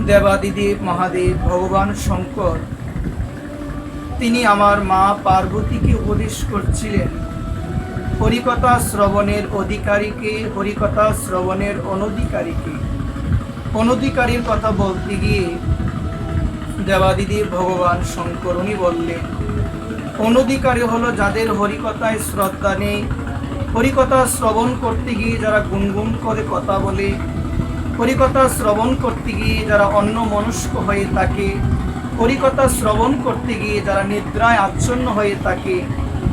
দেবাদিদেব মহাদেব ভগবান শঙ্কর তিনি আমার মা পার্বতীকে উপদেশ করছিলেন হরিকথা শ্রবণের অধিকারীকে, হরিকথা শ্রবণের অনধিকারীকে। অনধিকারীর কথা বলতে গিয়ে দেবাদিদেব ভগবান শঙ্কর উনি বললেন অনধিকারী হলো যাদের হরিকথায় শ্রদ্ধা নেই, হরিকথা শ্রবণ করতে গিয়ে যারা গুনগুন করে কথা বলে, হরিকথা শ্রবণ করতে গিয়ে যারা অন্যমনস্ক হয়ে থাকে, হরিকথা শ্রবণ করতে গিয়ে যারা নিদ্রায় আচ্ছন্ন হয়ে থাকে।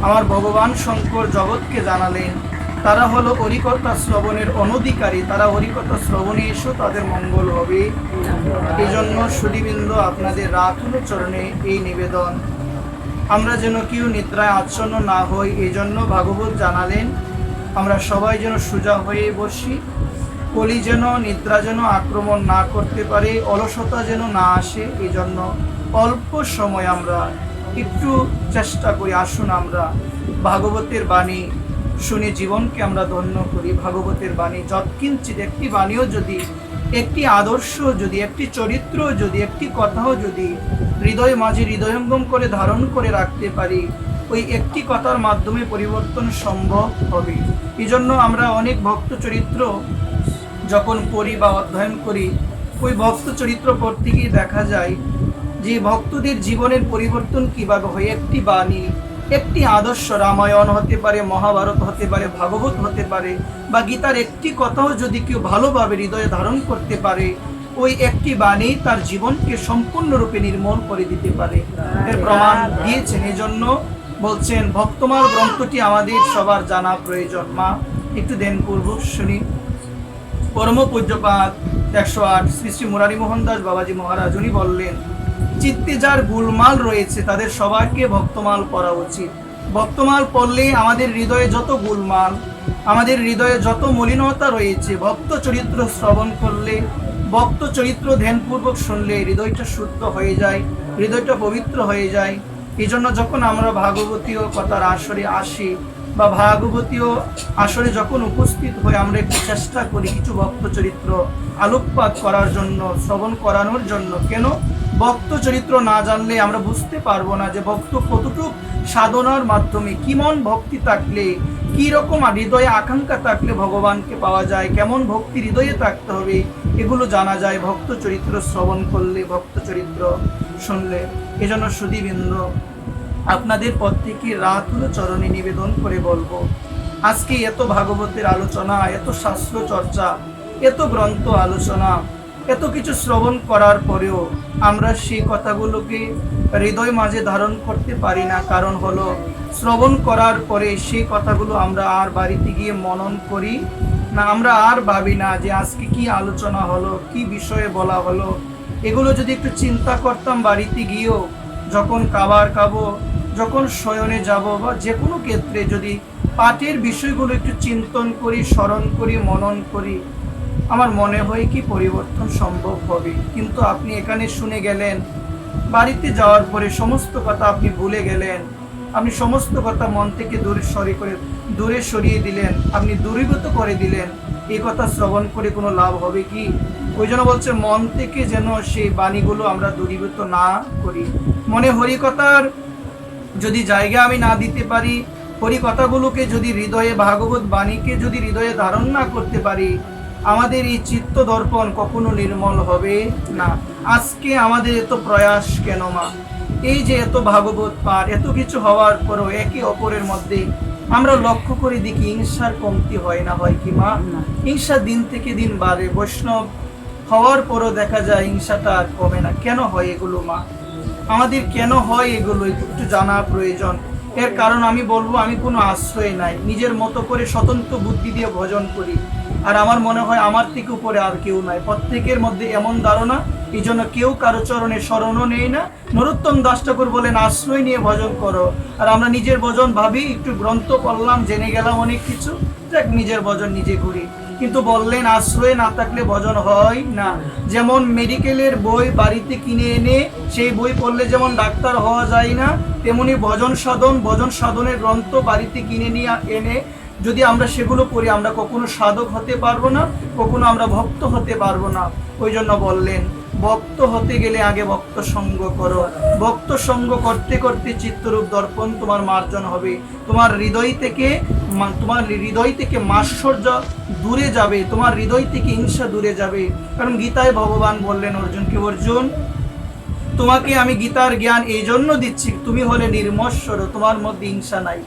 আমার ভগবান শঙ্কর জগৎকে জানালেন তারা হলো হরিকথা শ্রবণের অনধিকারী, তারা হরিকথা শ্রবণে এসো তাদের মঙ্গল হবে। এই জন্য সুধীবৃন্দ আপনাদের রাতুল চরণে এই নিবেদন, আমরা যেন কেউ নিদ্রায় আচ্ছন্ন না হই। এই জন্য ভাগবত জানালেন আমরা সবাই যেন সোজা হয়ে বসি, কলি যেন নিদ্রা যেন আক্রমণ না করতে পারে, অলসতা যেন না আসে। এই জন্য অল্প সময় আমরা একটু চেষ্টা করি, আসুন আমরা ভাগবতের বাণী শুনে জীবনকে আমরা ধন্য করি। ভাগবতের বাণী যৎকিঞ্চিৎ একটি বাণীও যদি, একটি আদর্শ যদি, একটি চরিত্র যদি, একটি কথাও যদি হৃদয় মাঝে হৃদয়ঙ্গম করে ধারণ করে রাখতে পারি, ওই একটি কথার মাধ্যমে পরিবর্তন সম্ভব হবে। এই জন্য আমরা অনেক ভক্ত চরিত্র যখন পড়ি বা অধ্যয়ন করি, ওই ভক্ত চরিত্র পড়তে গিয়ে দেখা যায় যে ভক্তদের জীবনের পরিবর্তন কীভাবে হয়। একটি বাণী, একটি আদর্শ, রামায়ণ হতে পারে, মহাভারত হতে পারে, ভাগবত হতে পারে, বা গীতার একটি কথাও যদি কেউ ভালোভাবে হৃদয়ে ধারণ করতে পারে, ওই একটি বাণী তার জীবনকে সম্পূর্ণরূপে নির্মল করে দিতে পারে। এর প্রমাণ দিয়েছেন। এই জন্য বলছেন ভক্তমাল গ্রন্থটি আমাদের সবার জানা প্রয়োজন। মা একটু ধ্যানপূর্বক শুনি। পরম পূজ্যপাদ 108 শ্রী শ্রী মুরারি মোহন দাস বাবাজি মহারাজ উনি বললেন চিত্তে যার গুলমাল রয়েছে তাদের সবাইকে ভক্তমাল পড়া উচিত। ভক্তমাল পড়লে আমাদের হৃদয়ে যত গুলমাল, আমাদের হৃদয়ে যত মলিনতা রয়েছে, ভক্ত চরিত্র শ্রবণ করলে, ভক্ত চরিত্র ধ্যানপূর্বক শুনলে হৃদয়টা শুদ্ধ হয়ে যায়, হৃদয়টা পবিত্র হয়ে যায়। এই জন্য যখন আমরা ভাগবতীয় কথার আসরে আসি বা ভাগবতীয় আসরে যখন উপস্থিত হয়ে আমরা একটু চেষ্টা করি কিছু ভক্ত চরিত্র আলোকপাত করার জন্য, শ্রবণ করানোর জন্য। কেন? ভক্ত চরিত্র না জানলে আমরা বুঝতে পারবো না যে ভক্ত কতটুকু সাধনার মাধ্যমে, কিমন ভক্তি থাকলে, কি রকম হৃদয়ে আকাঙ্ক্ষা থাকলে ভগবানকে পাওয়া যায়, কেমন ভক্তি হৃদয়ে থাকতে হবে, এগুলো জানা যায় ভক্ত চরিত্র শ্রবণ করলে, ভক্ত চরিত্র শুনলে। এজন্য সুধীবৃন্দ আপনাদের প্রত্যেকে রাতুল চরণে নিবেদন করে বলবো আজকে এত ভাগবতের আলোচনা, এত শাস্ত্র চর্চা, এত গ্রন্থ আলোচনা, এত কিছু শ্রবণ করার পরেও আমরা সেই কথাগুলোকে হৃদয় মাঝে ধারণ করতে পারি না। কারণ হলো শ্রবণ করার পরে সেই কথাগুলো আমরা আর বাড়িতে গিয়ে মনন করি না, আমরা আর ভাবি না যে আজকে কি আলোচনা হলো, কি বিষয়ে বলা হলো। এগুলো যদি একটু চিন্তা করতাম বাড়িতে গিয়েও, যখন খাবার খাবো, যখন শয়নে যাব, বা যে কোনো ক্ষেত্রে যদি পাঠের বিষয়গুলো একটু চিন্তন করি, স্মরণ করি, মনন করি, আমার মনে হয় কি পরিবর্তন সম্ভব হবে। কিন্তু আপনি এখানে শুনে গেলেন, বাড়িতে যাওয়ার পরে সমস্ত কথা আপনি ভুলে গেলেন, আপনি সমস্ত কথা মন থেকে দূরে সরিয়ে দিলেন, আপনি দূরীভূত করে দিলেন। এই কথা শ্রবণ করে কোনো লাভ হবে কি? ওই জন্য বলছে মন থেকে যেন সেই বাণীগুলো আমরা দূরীভূত না করি। মনে হরিকথার যদি জায়গা আমি না দিতে পারি, হরিকথাগুলোকে যদি হৃদয়ে, ভাগবত বাণীকে যদি হৃদয়ে ধারণ না করতে পারি, আমাদের এই চিত্ত দর্পণ কখনো নির্মল হবে না। আজকে আমাদের এত প্রয়াস কেন মা? এই যে এত ভাগবত পাঠ, এত কিছু হওয়ার পরও একে অপরের মধ্যে আমরা লক্ষ্য করে দেখি হিংসার কমতি হয় না, হয় কি মা? হিংসা দিন থেকে দিন বাড়ে। বৈষ্ণব হওয়ার পরও দেখা যায় হিংসাটা আর কমে না। কেন হয় এগুলো মা? আমাদের কেন হয় এগুলো একটু জানা প্রয়োজন। এর কারণ আমি বলবো আমি কোনো আশ্রয় নাই, নিজের মতো করে স্বতন্ত্র বুদ্ধি দিয়ে ভজন করি। আর আমার মনে হয় আমার থেকে উপরে আর কেউ নাই, প্রত্যেকের মধ্যে এমন ধারণা। এই জন্য কেউ কারো চরণে শরণও নেই না। নরোত্তম দাস ঠাকুর বলেন আশ্রয় নিয়ে ভজন করো। আর আমরা নিজের ভজন ভাবি, একটু গ্রন্থ পড়লাম, জেনে গেলাম অনেক কিছু, দেখ নিজের ভজন নিজে করি। কিন্তু বললেন আশ্রয় না থাকলে ভজন হয় না। যেমন মেডিকেলের বই বাড়িতে কিনে এনে সেই বই পড়লে যেমন ডাক্তার হওয়া যায় না, তেমনি ভজন সাধনের গ্রন্থ বাড়িতে কিনে নিয়ে এনে যদি আমরা সেগুলো করি আমরা কখনো সাধক হতে পারবো না, কখনো আমরা ভক্ত হতে পারবো না। ওই জন্য বললেন ভক্ত হতে গেলে আগে ভক্ত সঙ্গ করো। ভক্ত সঙ্গ করতে করতে চিত্তরূপ দর্পণ তোমার মার্জন হবে। তোমার হৃদয় থেকে মাৎসর্য দূরে যাবে, তোমার হৃদয় থেকে হিংসা দূরে যাবে। কারণ গীতায় ভগবান বললেন অর্জুনকে, অর্জুন তোমাকে আমি গীতার জ্ঞান এই জন্য দিচ্ছি, তুমি হলে নির্মৎসর, তোমার মধ্যে হিংসা নাই,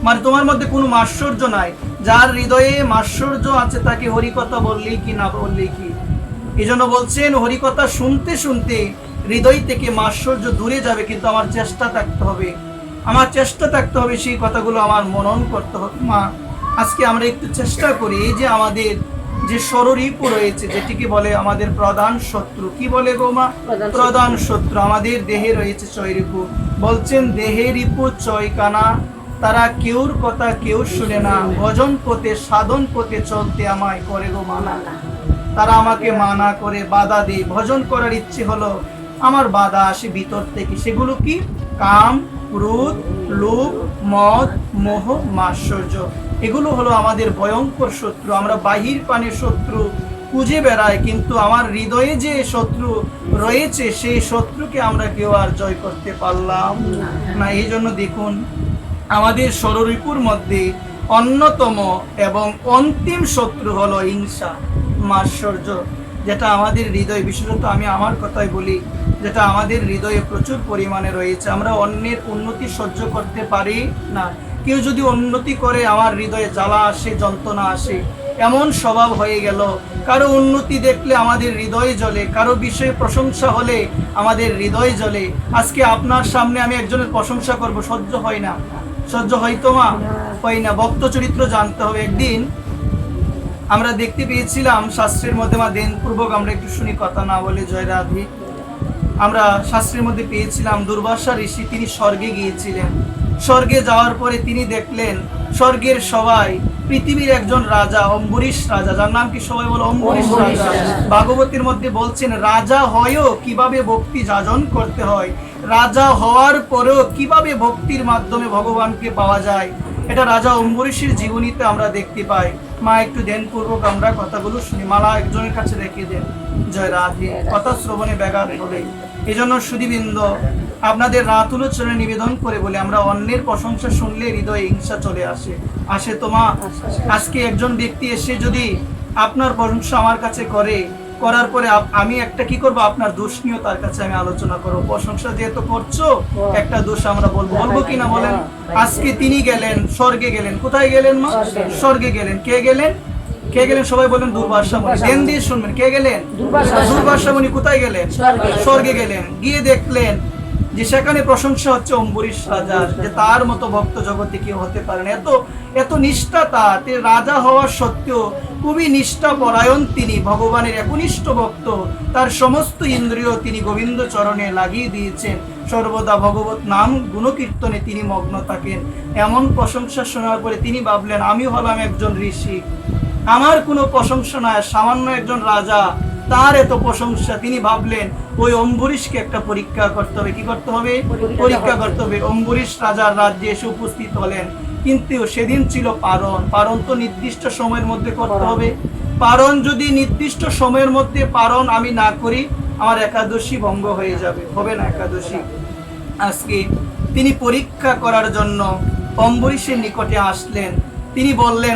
মানে তোমার মধ্যে কোনো মাৎসর্য নাই। যার হৃদয়ে মাৎসর্য আছে তাকে হরিকথা বললেই কি না বললেই কি। এই জন্য বলছেন হরিকথা শুনতে শুনতে হৃদয় থেকে মাৎসর্য দূরে যাবে, কিন্তু আমার চেষ্টা থাকতে হবে, সেই কথাগুলো আমার মনন করতে হবে। মা আজকে আমরা একটু চেষ্টা করি, এই যে আমাদের যে ষড়রিপু রয়েছে, যেটিকে বলে আমাদের প্রধান শত্রু, কি বলে গো মা? প্রধান শত্রু। আমাদের দেহে রয়েছে ছয় রিপু। বলছেন দেহে রিপু ছয় কানা, তারা কেউর কথা কেউ শুনে না, ভজন পথে সাধন পথে চলতে আমায় করে গো মানা। তারা আমাকে মানা করে, বাধা দেয়। ভজন করার ইচ্ছে হলো, আমার বাধা আসে ভিতর থেকে। সেগুলো কি? কাম, ক্রোধ, লোভ, মদ, মোহ, মাৎসর্য। এগুলো হলো আমাদের ভয়ঙ্কর শত্রু। আমরা বাহির পানে শত্রু খুঁজে বেড়াই, কিন্তু আমার হৃদয়ে যে শত্রু রয়েছে সেই শত্রুকে আমরা কেউ আর জয় করতে পারলাম না। এই জন্য দেখুন আমাদের ষড়রিপুর মধ্যে অন্যতম এবং অন্তিম শত্রু হলো হিংসা, মাৎসর্য, যেটা আমাদের হৃদয়, বিশেষত আমি আমার কথাই বলি, যেটা আমাদের হৃদয়ে প্রচুর পরিমাণে রয়েছে। আমরা অন্যের উন্নতি সহ্য করতে পারি না। কেউ যদি উন্নতি করে আমার হৃদয়ে জ্বালা আসে, যন্ত্রণা আসে, এমন স্বভাব হয়ে গেল। কারো উন্নতি দেখলে আমাদের হৃদয় জ্বলে, কারো বিষয়ে প্রশংসা হলে আমাদের হৃদয় জ্বলে। আজকে আপনার সামনে আমি একজনের প্রশংসা করব, সহ্য হয় না। সহ্য হয়তো মা? হয় না। ভক্ত চরিত্র জানতে হবে। একদিন আমরা দেখতে পেয়েছিলাম শাস্ত্রের মধ্যে, মা ধ্যানপূর্বক আমরা একটু শুনি, কথা না বলে, জয় রাধে। আমরা শাস্ত্রের মধ্যে পেয়েছিলাম দুর্বাসা ঋষি, তিনি স্বর্গে গিয়েছিলেন। স্বর্গে যাওয়ার পরে তিনি দেখলেন স্বর্গের সবাই, পৃথিবীর একজন রাজা, অম্বরীশ রাজা, যার নাম কি সবাই বলো? অম্বরীশ রাজা। ভাগবতের মধ্যে বলছেন রাজা হয়েও কিভাবে ভক্তি যাজন করতে হয়, রাজা হওয়ার পরেও কিভাবে ভক্তির মাধ্যমে ভগবানকে পাওয়া যায়, এটা রাজা অম্বরীশের জীবনীতে আমরা দেখতে পাই। মা একটু ধ্যানপূর্বক আমরা কথাগুলো শুনি। মালা একজনের কাছে রেখে দেন। জয় রাধে। কথা শ্রবণে ব্যাঘাত হলে, এই জন্য সুধীবৃন্দ আপনাদের রাতুল চরণে নিবেদন করে বলে, আমরা অন্যের প্রশংসা শুনলে হৃদয়ে হিংসা চলে আসে তো মা। আজকে একজন ব্যক্তি এসে যদি আপনার প্রশংসা আমার কাছে করার পরে আমি একটা কি করব, আপনার দোষ নিয়েও তার কাছে আমি আলোচনা করবো। প্রশংসা যেহেতু করছো, একটা দোষ আমরা বলবো কিনা বলেন? আজকে তিনি গেলেন, স্বর্গে গেলেন। কোথায় গেলেন মা? স্বর্গে গেলেন। কে গেলেন? সবাই বলেন দুর্বাসা মুনি। ধ্যান দিয়ে শুনবেন, কে গেলেন? দুর্বাসা মুনি। কোথায় গেলেন? স্বর্গে গেলেন। গিয়ে দেখলেন যে সেখানে প্রশংসা হচ্ছে অম্বরীশ রাজার, যে তার মতো ভক্ত জগতে কেউ হতে পারে না। এত নিষ্ঠা তার, রাজা হওয়ার সত্ত্বেও খুবই নিষ্ঠা পরায়ণ তিনি, ভগবানের একনিষ্ঠ ভক্ত। তার সমস্ত ইন্দ্রিয় তিনি গোবিন্দ চরণে লাগিয়ে দিয়েছেন, সর্বদা ভগবত নাম গুণকীর্তনে তিনি মগ্ন থাকেন। এমন প্রশংসা শোনার পরে তিনি ভাবলেন, আমি হলাম একজন ঋষি, আমার কোনো প্রশংসা নয়, সামান্য একজন রাজা, তার এত প্রশংসা। তিনি ভাবলেন ওই অম্বরীশকে একটা পরীক্ষা করতে হবে। কি করতে হবে? পরীক্ষা করতে হবে। অম্বরীশ রাজার রাজ্যে এসে উপস্থিত হলেন, কিন্তু সেদিন ছিল পারণ তো নির্দিষ্ট সময়ের মধ্যে করতে হবে। পারণ যদি নির্দিষ্ট সময়ের মধ্যে পারণ আমি না করি, আমার একাদশী ভঙ্গ হয়ে যাবে, হবে না একাদশী। আজকে তিনি পরীক্ষা করার জন্য অম্বরীশের নিকটে আসলেন। তিনি বললেন,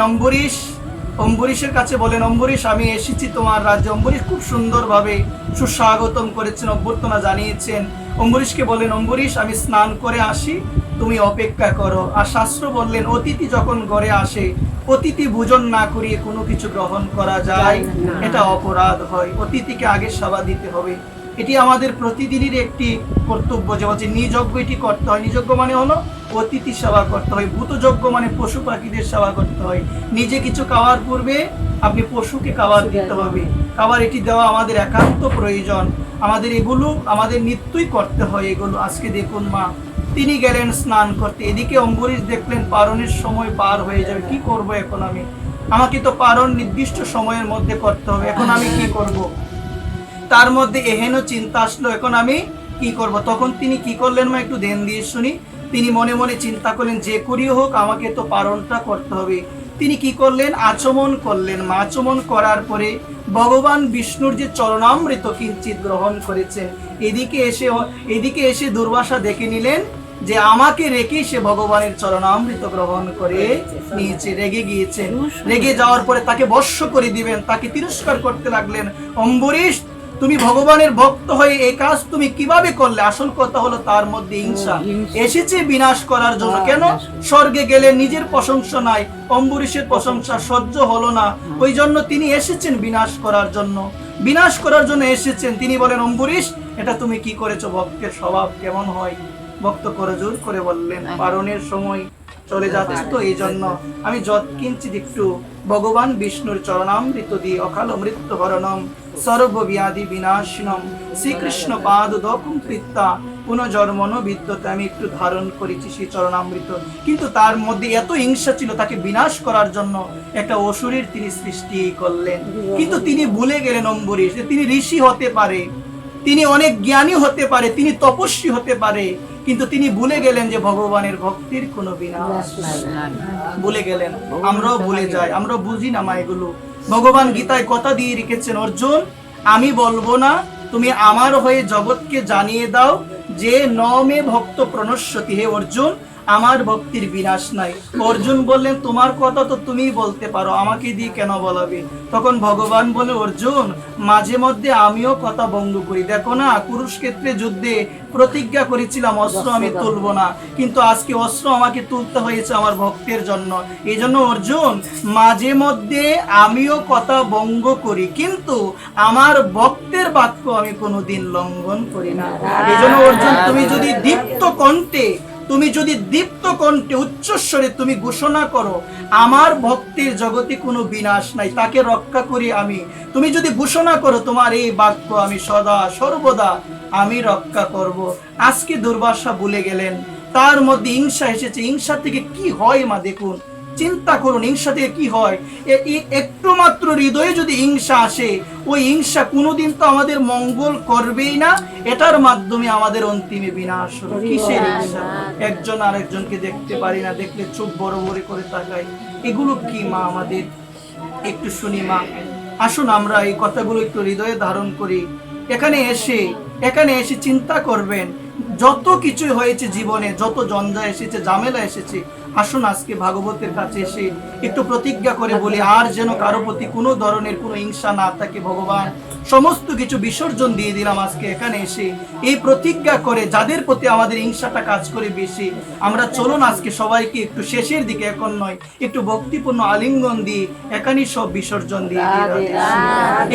অম্বরীশের কাছে বলেন, অম্বরীশ আমি এসেছি তোমার রাজ্যে। অম্বরীশ খুব সুন্দরভাবে সুস্বাগতম করেছেন, অভ্যর্থনা জানিয়েছেন। অম্বরীশকে বলেন, অম্বরীশ আমি স্নান করে আসি, তুমি অপেক্ষা করো। আর শাস্ত্র বললেন, অতিথি যখন ঘরে আসে, অতিথি ভোজন না করিয়ে কোনো কিছু গ্রহণ করা যায়, এটা অপরাধ হয়। অতিথিকে আগে সেবা দিতে হবে। এটি আমাদের প্রতিদিনের একটি কর্তব্য, যে হচ্ছে নিযজ্ঞ, এটি করতে হয়। নিযজ্ঞ মানে হলো অতিথি সেবা করতে হয়। ভূতযজ্ঞ মানে পশু পাখিদের সেবা করতে হয়। নিজে কিছু খাওয়ার পূর্বে আপনি পশুকে খাবার দিতে হবে। খাবার এটি দেওয়া আমাদের একান্ত প্রয়োজন। এগুলো আমাদের নিত্যই করতে হয় এগুলো। আজকে দেখুন মা, তিনি গেলেন স্নান করতে, এদিকে অম্বরীশ দেখলেন পারণের সময় পার হয়ে যাবে। কি করব এখন আমি? আমাকে তো পারণ নির্দিষ্ট সময়ের মধ্যে করতে হবে, এখন আমি কি করব? তার মধ্যে এহেন চিন্তা আসলো, এখন আমি কি করব? তখন তিনি কি করলেন মা, একটু ধ্যান দিয়ে শুনি। তিনি মনে মনে চিন্তা করলেন, যে করিও হোক আমাকে তো পারণটা করতে হবে। তিনি কি করলেন? আচমন করলেন। আচমন করার পরে ভগবান বিষ্ণুর যে চরণামৃত কিঞ্চিত গ্রহণ করেছেন, এদিকে এসে দুর্বাসা দেখে নিলেন যে আমাকে রেখে সে ভগবানের চরণামৃত গ্রহণ করে নিয়েছে, রেগে গিয়েছেন। রেগে যাওয়ার পরে তাকে বর্ষ করে দিবেন, তাকে তিরস্কার করতে লাগলেন। অম্বরীশ, তুমি ভগবানের ভক্ত হয়ে এই কাজ তুমি কিভাবে করলে? আসল কথা হলো তার মধ্যে হিংসা এসেছে বিনাশ করার জন্য। কেন? স্বর্গে গেলে নিজের প্রশংসা নাই, অম্বরীশের প্রশংসা সহ্য হলো না, ওই জন্য তিনি এসেছেন বিনাশ করার জন্য। বিনাশ করার জন্য এসেছেন। তিনি বলেন, অম্বরীশ, এটা তুমি কি করেছো? ভক্তের স্বভাব কেমন হয়? ভক্ত করে জোর করে বললেন, পারণের সময় চলে যাচ্ছে, তো এই জন্য আমি যৎকিঞ্চিৎ একটু ভগবান বিষ্ণুর চরণামৃত দিয়ে অকাল মৃত্যু হরণম সর্বব্যাধি বিনাশনম শ্রীকৃষ্ণ পাদ দকম কৃত্যা পুনর্জন্মন বিদ্যতে আমি একটু ধারণ করেছি সেই চরণামৃত। কিন্তু তার মধ্যে এত হিংসা ছিল, তাকে বিনাশ করার জন্য একটা অসুরের তিনি সৃষ্টি করলেন। কিন্তু তিনি ভুলে গেলেন অম্বরীশ যে তিনি ঋষি হতে পারে, তিনি অনেক জ্ঞানী হতে পারে, তিনি তপস্বী হতে পারে, কিন্তু তিনি ভুলে গেলেন যে ভগবানের ভক্তির কোনো বিনাশ ভুলে গেলেন। আমরাও ভুলে যাই, আমরা বুঝি না মা এগুলো। ভগবান গীতায় কথা দিয়ে রেখেছেন, অর্জুন আমি বলবো না, তুমি আমার হয়ে জগৎকে জানিয়ে দাও যে নমে ভক্ত প্রণশ্যতি। হে অর্জুন, আমার ভক্তির বিনাশ নাই। অর্জুন বললেন, তোমার কথা তো তুমি বলতে পারো, আমাকে দিয়ে কেন বলাবে? তখন ভগবান বলে, অর্জুন মাঝে মধ্যে আমিও কথা ভঙ্গ করি। দেখো না, কুরুক্ষেত্রে যুদ্ধে প্রতিজ্ঞা করেছিলাম অস্ত্র আমি তুলব না, কিন্তু আজকে অস্ত্র আমাকে তুলতে হয়েছে আমার ভক্তের জন্য। এই জন্য অর্জুন, মাঝে মধ্যে আমিও কথা ভঙ্গ করি, কিন্তু আমার ভক্তের বাক্য আমি কোনোদিন লঙ্ঘন করি না। এই জন্য অর্জুন, তুমি যদি দীপ্ত কণ্ঠে উচ্চস্বরে তুমি ঘোষণা করো আমার ভক্তের জগতে কোনো বিনাশ নাই, তাকে রক্ষা করি আমি, তুমি যদি ঘোষণা করো তোমার এই বাক্য আমি সদা সর্বদা আমি রক্ষা করব। আজকে দুর্বাসা ভুলে গেলেন, তার মধ্যে হিংসা এসেছে। হিংসা থেকে কি হয় মা দেখুন, চিন্তা করুন, হিংসা থেকে কি হয়? একটু মাত্র হৃদয়ে যদি হিংসা আসে, ওই হিংসা কোনোদিন তো আমাদের মঙ্গল করবেই না, এটার মাধ্যমে আমাদের অন্তিমে বিনাশ হবে। কিসের হিংসা? একজন আরেকজনকে দেখতে পারি না, দেখলে চোখ বড় বড় করে তাকাই, এগুলো কি মা আমাদের? একটু শুনি মা, আসুন আমরা এই কথাগুলো একটু হৃদয়ে ধারণ করি। এখানে এসে চিন্তা করবেন, যত কিছু হয়েছে জীবনে, যত জঞ্জা এসেছে, ঝামেলা এসেছে, আসুন আজকে ভাগবতের কাছে এসে একটু প্রতিজ্ঞা করে বলি, আর যেন কারো প্রতি কোনো ধরনের কোনো হিংসা না থাকে। ভগবান সমস্ত কিছু বিসর্জন দিয়ে দিলাম আজকে এখানে এসে, এই প্রতিজ্ঞা করে যাদের প্রতি আমাদের হিংসাটা কাজ করে বেশি, আমরা চলুন আজকে সবাইকে একটু শেষের দিকে, এখন নয়, একটু ভক্তিপূর্ণ আলিঙ্গন দিয়ে এখানেই সব বিসর্জন দিয়ে দিই।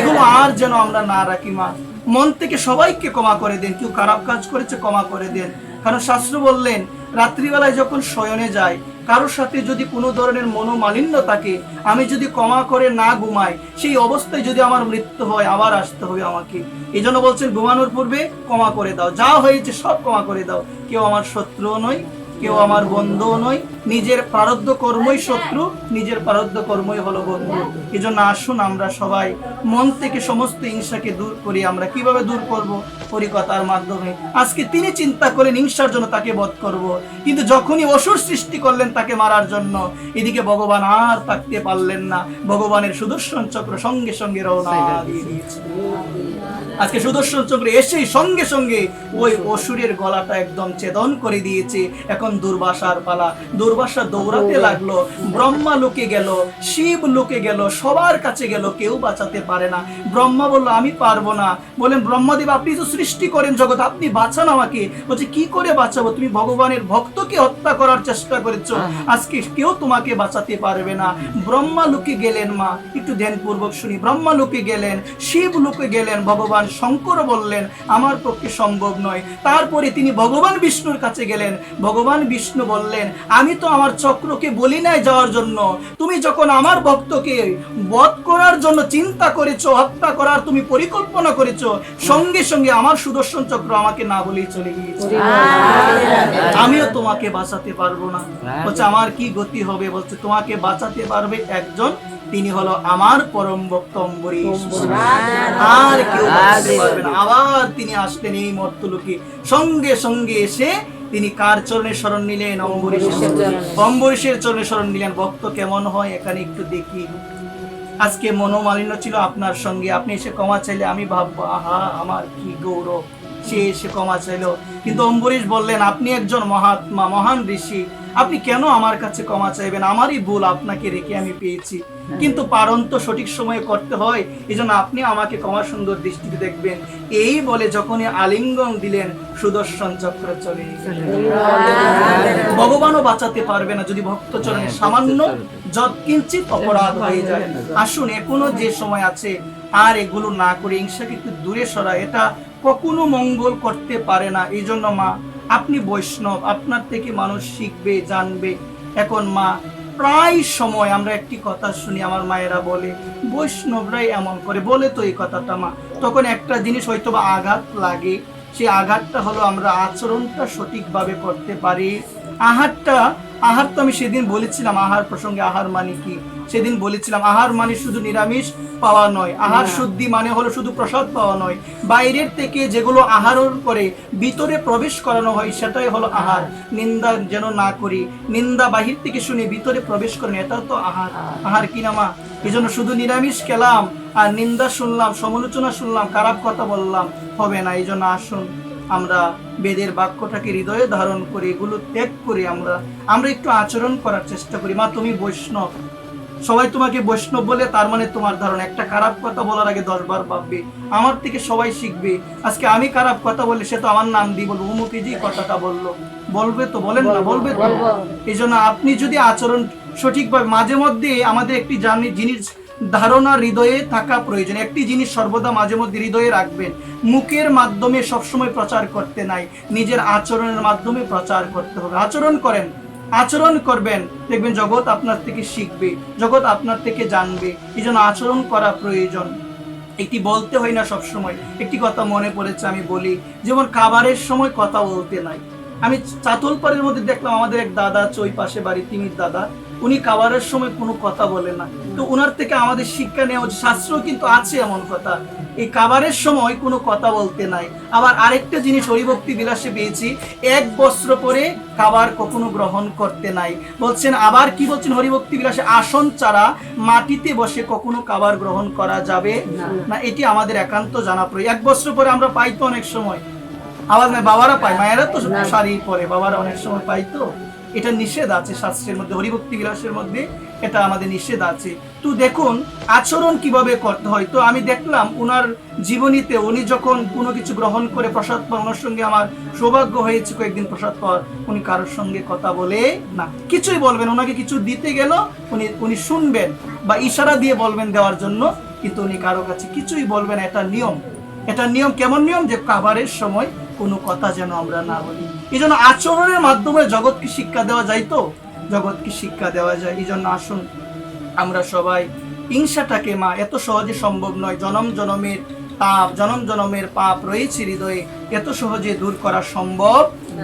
এগুলো আর যেন আমরা না রাখি মা। মন থেকে সবাইকে ক্ষমা করে দেন, কেউ খারাপ কাজ করেছে ক্ষমা করে দেন। কারণ শাস্ত্র বললেন, রাত্রিবেলায় যখন শয়নে যায়, কারোর সাথে যদি কোনো ধরনের মনোমালিন্য থাকে, আমি যদি ক্ষমা করে না ঘুমাই, সেই অবস্থায় যদি আমার মৃত্যু হয়, আবার আসতে হবে আমাকে। এই জন্য বলছেন, ঘুমানোর পূর্বে ক্ষমা করে দাও, যা হয়েছে সব ক্ষমা করে দাও। কেউ আমার শত্রুও নয়, কেউ আমার বন্ধুও নয়, নিজের প্রারব্ধ কর্মই শত্রু, নিজের প্রারব্ধ কর্মই হলো বন্ধু। এই জন্য আসুন আমরা সবাই মন থেকে সমস্ত হিংসাকে দূর করি। আমরা কিভাবে দূর করব? হরিকথার মাধ্যমে। আজকে তিনি চিন্তা করেন হিংসার জন্য তাকে বধ করব, কিন্তু যখনই অসুর সৃষ্টি করলেন তাকে মারার জন্য, এদিকে ভগবান আর থাকতে পারলেন না, ভগবানের সুদর্শন চক্র সঙ্গে সঙ্গে রওনা দিয়ে দিয়েছে। আজকে সুদর্শন চক্র এসেই সঙ্গে সঙ্গে ওই অসুরের গলাটা একদম ছেদন করে দিয়েছে। এখন দুর্বাসার পালা। দুর্বাসা দৌড়াতে লাগলো, ব্রহ্মা লোকে গেল, শিব লোকে গেল, সবার কাছে গেল, কেউ বাঁচাতে পারে না। ব্রহ্মা বলল, আমি পারবো না। বলেন, ব্রহ্মদেব আপনি তো সৃষ্টি করেন জগৎ, আপনি বাঁচান আমাকে। বলছে, কি করে বাঁচাবো? তুমি ভগবানের ভক্তকে হত্যা করার চেষ্টা করেছো, আজকে কেউ তোমাকে বাঁচাতে পারবে না। ব্রহ্মা লোকে গেলেন মা, একটু ধ্যানপূর্বক শুনি। ব্রহ্মা লোকে গেলেন, শিব লোকে গেলেন, ভগবান শঙ্কর বললেন আমার পক্ষে সম্ভব নয়। তারপরে তিনি ভগবান বিষ্ণুর কাছে গেলেন, ভগবান বিষ্ণু বললেন, আমি তো আমার চক্রকে বলি নাই যাওয়ার জন্য, তুমি যখন আমার ভক্তকে বধ করার জন্য চিন্তা করেছো, হত্যা করার তুমি পরিকল্পনা করেছো, সঙ্গে সঙ্গে আমার সুদর্শন চক্র আমাকে না বলেই চলে গিয়েছে, আমিও তোমাকে বাঁচাতে পারবো না। বলছে, আমার কি গতি হবে? বলছে, তোমাকে বাঁচাতে পারবে একজন, তিনি হলো আমার পরম ভক্ত অম্বরীশ, আর কেউ বাঁচাতে পারবে না। আবার তিনি আসলেন এই মর্তলোকে, সঙ্গে সঙ্গে এসে তিনি কার চরণে শরণ নিলেন? অম্বরীশের চরণে শরণ নিলেন। ভক্ত কেমন হয় এখানে একটু দেখি। আজকে মনোমালিন্য ছিল আপনার সঙ্গে, আপনি এসে ক্ষমা চাইলে আমি ভাববো আহা আমার কি গৌরব, সে এসে ক্ষমা চাইলো। কিন্তু অম্বরীশ বললেন আপনি একজন মহাত্মা, মহান ঋষি, আপনি কেন আমার কাছে ক্ষমা চাইবেন? আমারই ভুল, আপনাকে রেখে আমি পেয়েছি, কিন্তু পালন তো সঠিক সময়ে করতে হয়, এই জন্য আপনি আমাকে ক্ষমা সুন্দর দৃষ্টিতে দেখবেন। এই বলে যখনই আলিঙ্গন দিলেন সুদর্শন চক্র চলে গেলেন। ভগবানও বাঁচাতে পারবে না যদি ভক্ত চরণে সামান্য যৎকিঞ্চিত অপরাধ হয়ে যায়। আসুন এখনো যে সময় আছে আর এগুলো না করে হিংসাকে একটু দূরে সরা, এটা কখনো মঙ্গল করতে পারে না। এই জন্য মা, আপনি বৈষ্ণব, আপনার থেকে মানুষ শিখবে, জানবে। এখন মা, প্রায় সময় আমরা একটি কথা শুনি, আমার মায়েরা বলে বৈষ্ণবরাই এমন করে, বলে তো এই কথাটা মা, তখন একটা জিনিস হয়তো বা আঘাত লাগে। সেই আঘাতটা হলো আমরা আচরণটা সঠিকভাবে করতে পারি। আহার তো আমি সেদিন বলেছিলাম, আহার প্রসঙ্গে আহার মানে কি সেদিন বলেছিলাম। আহার মানে শুধু নিরামিষ পাওয়া নয়, আহার শুদ্ধি মানে হলো শুধু প্রসাদ পাওয়া নয়, বাইরের থেকে যেগুলো আহরণ করে ভিতরে প্রবেশ করানো হয় সেটাই হলো আহার। নিন্দা যেন না করি, নিন্দা বাহির থেকে শুনে ভিতরে প্রবেশ করেন, এটাও তো আহার। আহার কিনা মা? এই জন্য শুধু নিরামিষ খেলাম আর নিন্দা শুনলাম, সমালোচনা শুনলাম, খারাপ কথা বললাম, হবে না। এই জন্য আসুন আমরা বেদের বাক্যটাকে হৃদয়ে ধারণ করে এগুলো ত্যাগ করে আমরা একটু আচরণ করার চেষ্টা করি। মা তুমি বৈষ্ণব, সবাই তোমাকে বৈষ্ণব বলে তার মানে তোমার ধারণা, একটা খারাপ কথা বলার আগে 10 বার ভাববে। আমার থেকে সবাই শিখবে। আজকে আমি খারাপ কথা বললে সে তো আমার নাম দিয়ে বলবো, অমুকে যে কথাটা বললো, বলবে তো, বলেন না? বলবে তো। এই জন্য আপনি যদি আচরণ সঠিকভাবে, মাঝে মধ্যে আমাদের একটি জিনিস ধারণা হৃদয়ে থাকা প্রয়োজন। একটি জিনিস সর্বদা মাঝে মধ্যে হৃদয়ে রাখবেন, মুখের মাধ্যমে সবসময় প্রচার করতে নাই, নিজের আচরণের মাধ্যমে প্রচার করতে হবে। আচরণ করেন, আচরণ করবেন, দেখবেন জগৎ আপনার থেকে শিখবে, জগৎ আপনার থেকে জানবে। এই জন্য আচরণ করা প্রয়োজন। একটি বলতে হয় না সবসময়, একটি কথা মনে পড়েছে আমি বলি, যেমন খাবারের সময় কথা বলতে নাই। আমি চাতলপাড়ের মধ্যে দেখলাম আমাদের এক দাদা, ওই পাশে বাড়ি তিমির দাদা, উনি খাবারের সময় কোনো কথা বলে না। তো ওনার থেকে আমাদের শিক্ষা নেওয়া, শাস্ত্র কিন্তু আছে এমন কথা, এই খাবারের সময় কোনো কথা বলতে নাই। আবার আরেকটা জিনিস হরিভক্তি বিলাসে পেয়েছি, 1 বস্ত্র পরে খাবার কখনো গ্রহণ করতে নাই। বলছেন আবার কি বলছেন হরিভক্তি বিলাসে, আসন ছাড়া মাটিতে বসে কখনো খাবার গ্রহণ করা যাবে না। এটি আমাদের একান্ত জানা প্রয়োজন। 1 বস্ত্র পরে আমরা পাই তো অনেক সময়, আবার বাবারা পায়, মায়েরা তো শাড়ি পরে, বাবারা অনেক সময় পাই তো। এটা নিষেধ আছে শাস্ত্রের মধ্যে, হরিভক্তি বিলাসের মধ্যে এটা আমাদের নিষেধ আছে। তো দেখুন আচরণ কিভাবে করতে হয়। তো আমি দেখলাম ওনার জীবনীতে, উনি যখন কোনো কিছু গ্রহণ করে প্রসাদ পান, ওনার সঙ্গে আমার সৌভাগ্য হয়েছে কয়েকদিন প্রসাদ পাওয়ার, উনি কারোর সঙ্গে কথা বলে না, কিছুই বলবেন, ওনাকে কিছু দিতে গেল উনি শুনবেন বা ইশারা দিয়ে বলবেন দেওয়ার জন্য, কিন্তু উনি কারো কাছে কিছুই বলবেন। এটা নিয়ম। এটা নিয়ম। কেমন নিয়ম? যে খাবারের সময় কোনো কথা যেন আমরা না বলি। এই জন্য আচরণের মাধ্যমে জগৎকে শিক্ষা দেওয়া যায়, তো জগৎকে শিক্ষা দেওয়া যায়। এই জন্য আসুন আমরা সবাই হিংসাটাকে, মা এত সহজে সম্ভব নয়, জনম জনমের পাপ রয়েছে হৃদয়ে, এত সহজে দূর করা সম্ভব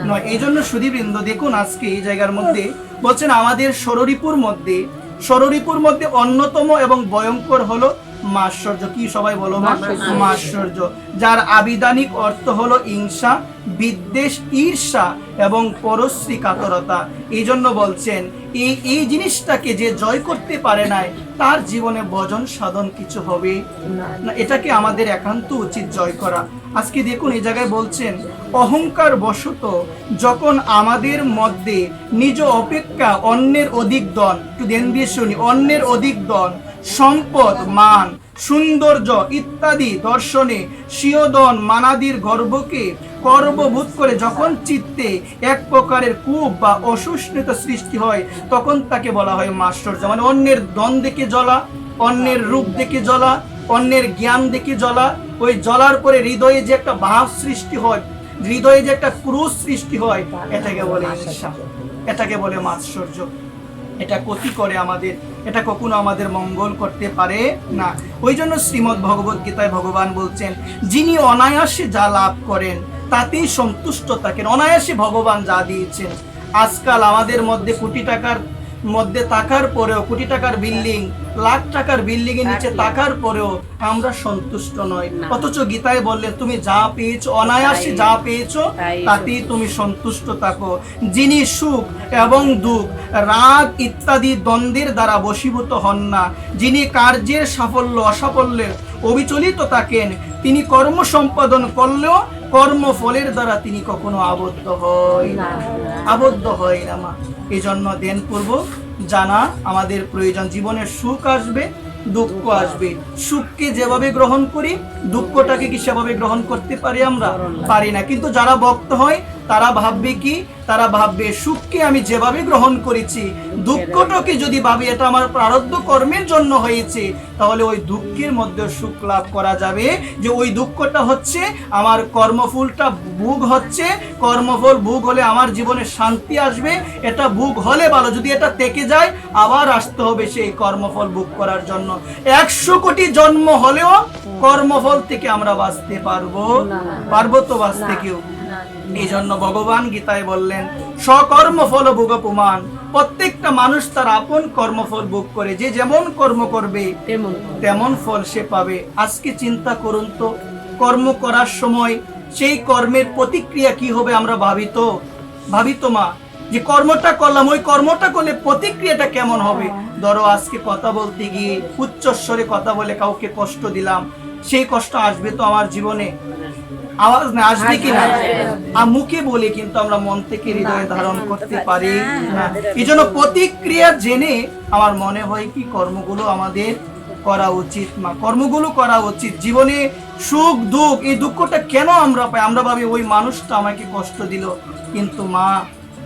নয়। এই জন্য সুধীবৃন্দ দেখুন আজকে এই জায়গার মধ্যে বলছেন আমাদের ষড়রিপুর মধ্যে অন্যতম এবং ভয়ঙ্কর হলো মাৎসর্য। কি সবাই বলো? মাৎসর্য, যার আবিধানিক অর্থ হলো হিংসা, বিদ্বেষ, ঈর্ষা এবং পরশ্রী কাতরতা। এই জন্য বলছেন এই জিনিসটাকে যে জয় করতে পারে নাই, তার জীবনে ভজন সাধন কিছু হবে না। এটাকে আমাদের একান্ত উচিত জয় করা। আজকে দেখুন এই জায়গায় বলছেন অহংকার বশত যখন আমাদের মধ্যে নিজ অপেক্ষা অন্যের অধিক ধন, একটু ধ্যান দিয়ে শুনি, অন্যের অধিক ধন, সম্পদ, মান, সৌন্দর্য ইত্যাদি দর্শনে স্বীয়ধন মানাদির গর্বকে গর্ববোধ করে যখন চিত্তে এক প্রকারের কূপ বা অসুষ্ণুতা সৃষ্টি হয়, তখন তাকে বলা হয় মাৎসর্য। মানে অন্যের ধন দেখে জ্বলা, অন্যের রূপ দেখে জ্বলা, অন্যের জ্ঞান দেখে জ্বলা, ওই জ্বলার পরে হৃদয়ে যে একটা ভাব সৃষ্টি হয়, হৃদয়ে যে একটা ক্রোধ সৃষ্টি হয়, এটাকে বলে ঈর্ষা, এটাকে বলে মাৎসর্য। এটা ক্ষতি করে আমাদের, এটা কখনো আমাদের মঙ্গল করতে পারে না। ওই জন্য শ্রীমদ্ ভগবত গীতায় ভগবান বলছেন যিনি অনায়াসে যা লাভ করেন তাতেই সন্তুষ্ট থাকেন। অনায়াসে ভগবান যা দিয়েছেন। আজকাল আমাদের মধ্যে কোটি টাকার মধ্যে থাকার পরেও, কোটি টাকার বিল্ডিং, লাখ টাকার বিল্ডিং এর নিচে থাকার পরেও আমরা সন্তুষ্ট নই। অথচ গীতায় বললেন তুমি যা পেয়েছো, অনায়াসে যা পেয়েছো তাতেই তুমি সন্তুষ্ট থাকো। যিনি সুখ এবং দুঃখ, রাগ ইত্যাদি দ্বন্দ্বের দ্বারা বশীভূত হন না, যিনি কার্যের সাফল্য অসাফল্যের অবিচলিত থাকেন, তিনি কর্ম সম্পাদন করলেও কর্মফলের দ্বারা তিনি কখনো আবদ্ধ হয় না, আবদ্ধ হয় না মা। এই জন্য ধ্যানপূর্বক জানা আমাদের প্রয়োজন। জীবনে সুখ আসবে, দুঃখ আসবে। সুখকে যেভাবে গ্রহণ করি, দুঃখটাকে কি সেভাবে গ্রহণ করতে পারি? আমরা পারি না। কিন্তু যারা ভক্ত হয় তারা ভাববে কি? তারা ভাববে সুখকে আমি যেভাবে গ্রহণ করেছি, দুঃখটাকে যদি ভাবি এটা আমার প্রারব্ধ কর্মের জন্য হয়েছে, তাহলে ওই দুঃখের মধ্যে সুখ লাভ করা যাবে। যে ওই দুঃখটা হচ্ছে আমার কর্মফলটা ভোগ হচ্ছে, কর্মফল ভোগ হলে আমার জীবনে শান্তি আসবে, এটা ভোগ হলে ভালো। যদি এটা থেকে যায় আবার আসতে হবে সেই কর্মফল ভোগ করার জন্য। 100 কোটি জন্ম হলেও কর্মফল থেকে আমরা বাঁচতে পারবো? পারবো তো বাঁচতে কেউ? এই জন্য ভগবান গীতায় বললেন সকর্মফল ভোগ প্রমাণ। প্রত্যেকটা মানুষ তার আপন কর্মফল ভোগ করে, যে যেমন কর্ম করবে তেমন ফল সে পাবে। আজকে চিন্তা করুন তো, কর্ম করার সময় সেই কর্মের প্রতিক্রিয়া কি হবে আমরা ভাবি তো মা, যে কর্মটা করলাম ওই কর্মটা করলে প্রতিক্রিয়াটা কেমন হবে। ধরো আজকে কথা বলতে গিয়ে উচ্চস্বরে কথা বলে কাউকে কষ্ট দিলাম, সেই কষ্ট আসবে তো আমার জীবনে? আওয়াজ না আসবে কিনা? মুখে বলে কিন্তু আমরা মন থেকে হৃদয়ে ধারণ করতে পারি না। এই জন্য প্রতিক্রিয়া জেনে আমার মনে হয় কি কর্মগুলো আমাদের করা উচিত মা, কর্মগুলো করা উচিত। জীবনে সুখ দুঃখ, এই দুঃখটা কেন আমরা পাই? আমরা ভাবি ওই মানুষটা আমাকে কষ্ট দিল, কিন্তু মা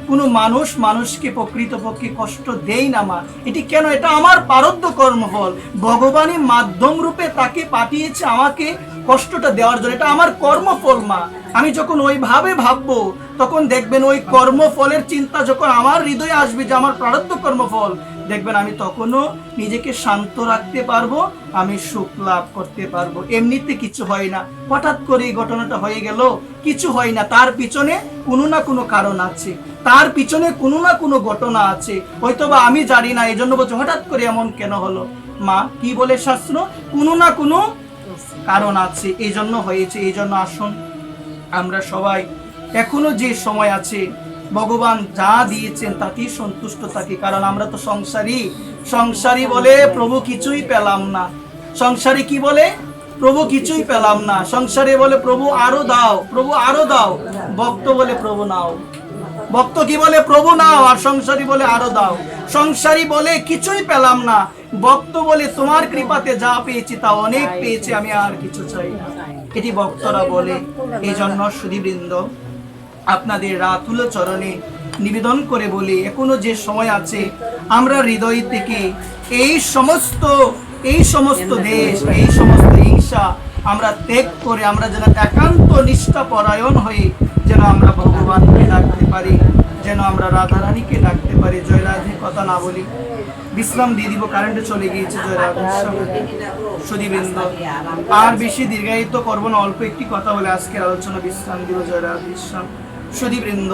কোনো মানুষ মানুষকে প্রকৃতপক্ষে কষ্ট দেই না মা। এটি কেন? এটা আমার প্রারব্ধ কর্মফল। ভগবানের মাধ্যম রূপে তাকে পাঠিয়েছে আমাকে কষ্টটা দেওয়ার জন্য, এটা আমার কর্মফল মা। আমি যখন ওইভাবে ভাববো তখন দেখবেন ওই কর্মফলের চিন্তা যখন আমার হৃদয়ে আসবে যে আমার প্রারব্ধ কর্মফল, দেখবেন আমি তখনও নিজেকে শান্ত রাখতে পারবো, আমি সুখ লাভ করতে পারবো। এমনিতে কিছু হয় না, হঠাৎ করে এই ঘটনাটা হয়ে গেল, কিছু হয় না। তার পিছনে কোনো না কোনো কারণ আছে, তার পিছনে কোনো না কোনো ঘটনা আছে, হয়তোবা আমি জানি না। এই জন্য বলছি হঠাৎ করে এমন কেন হলো মা? কি বলে শাস্ত্র? কোনো না কোনো কারণ আছে, এই জন্য হয়েছে। এই জন্য আসুন আমরা সবাই এখনো যে সময় আছে ভগবান যা দিয়েছেন তাতেই সন্তুষ্ট থাকি। কারণ আমরা তো সংসারী বলে প্রভু কিছুই পেলাম না। সংসারী কি বলে? প্রভু কিছুই পেলাম না। সংসারে বলে প্রভু আরো দাও, প্রভু আরো দাও। ভক্ত বলে প্রভু নাও। ভক্ত কি বলে? প্রভু নাও। আর সংসারী বলে আরো দাও। সংসারী বলে কিছুই পেলাম না, ভক্ত বলে তোমার কৃপাতে যা পেয়েছি তা অনেক পেয়েছি, আমি আর কিছু চাই না। এটি ভক্তরা বলে। এই জন্য সুধীবৃন্দ আপনাদের রাতুল চরণে নিবেদন করে বলি, এখনো যে সময় আছে আমরা হৃদয় থেকে এই সমস্ত দেশ, এই সমস্ত হিংসা আমরা ত্যাগ করে আমরা যেন একান্ত নিষ্ঠা পরায়ণ হয়ে যেন আমরা ভগবানকে ডাকতে পারি, যেন আমরা রাধারানীকে ডাকতে পারি। জয় রাধে কথা না বলি, বিশ্রাম দিয়ে দিব, কারেন্টে চলে গিয়েছে। জয় রাধে। সুধীবৃন্দ আর বেশি দীর্ঘায়িত করবো না, অল্প একটি কথা বলে আজকের আলোচনা বিশ্রাম দিব। জয় রাধে। বিশ্রাম। সুধীবৃন্দ